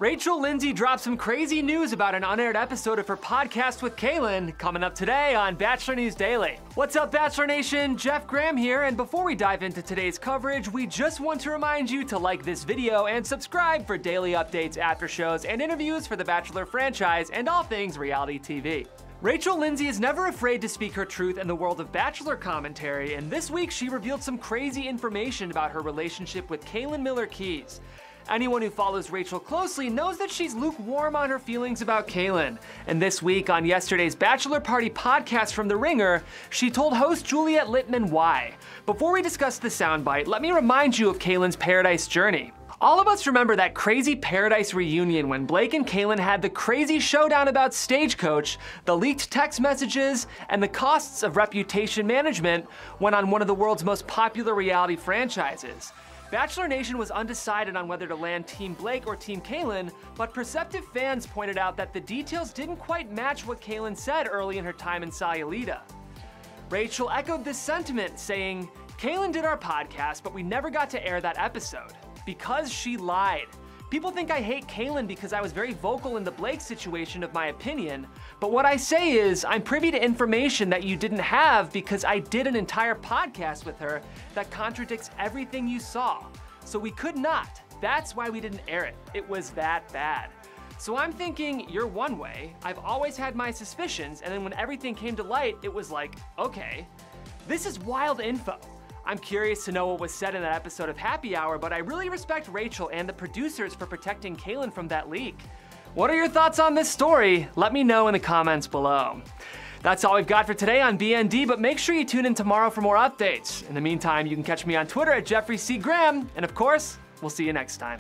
Rachel Lindsay dropped some crazy news about an unaired episode of her podcast with Caelynn, coming up today on Bachelor News Daily. What's up, Bachelor Nation? Jeff Graham here, and before we dive into today's coverage, we just want to remind you to like this video and subscribe for daily updates, after shows, and interviews for the Bachelor franchise and all things reality TV. Rachel Lindsay is never afraid to speak her truth in the world of Bachelor commentary, and this week she revealed some crazy information about her relationship with Caelynn Miller-Keyes. Anyone who follows Rachel closely knows that she's lukewarm on her feelings about Caelynn. And this week, on yesterday's Bachelor Party podcast from The Ringer, she told host Juliet Littman why. Before we discuss the soundbite, let me remind you of Caelynn's Paradise journey. All of us remember that crazy Paradise reunion when Blake and Caelynn had the crazy showdown about Stagecoach, the leaked text messages, and the costs of reputation management when on one of the world's most popular reality franchises. Bachelor Nation was undecided on whether to land Team Blake or Team Caelynn, but perceptive fans pointed out that the details didn't quite match what Caelynn said early in her time in Sayulita. Rachel echoed this sentiment, saying, "Caelynn did our podcast, but we never got to air that episode. Because she lied. People think I hate Caelynn because I was very vocal in the Blake situation of my opinion, but what I say is I'm privy to information that you didn't have because I did an entire podcast with her that contradicts everything you saw. So we could not. That's why we didn't air it. It was that bad." So I'm thinking you're one way. I've always had my suspicions, and then when everything came to light, it was like, okay, this is wild info. I'm curious to know what was said in that episode of Happy Hour, but I really respect Rachel and the producers for protecting Caelynn from that leak. What are your thoughts on this story? Let me know in the comments below. That's all we've got for today on BND, but make sure you tune in tomorrow for more updates. In the meantime, you can catch me on Twitter at Jeffrey C. Graham, and of course, we'll see you next time.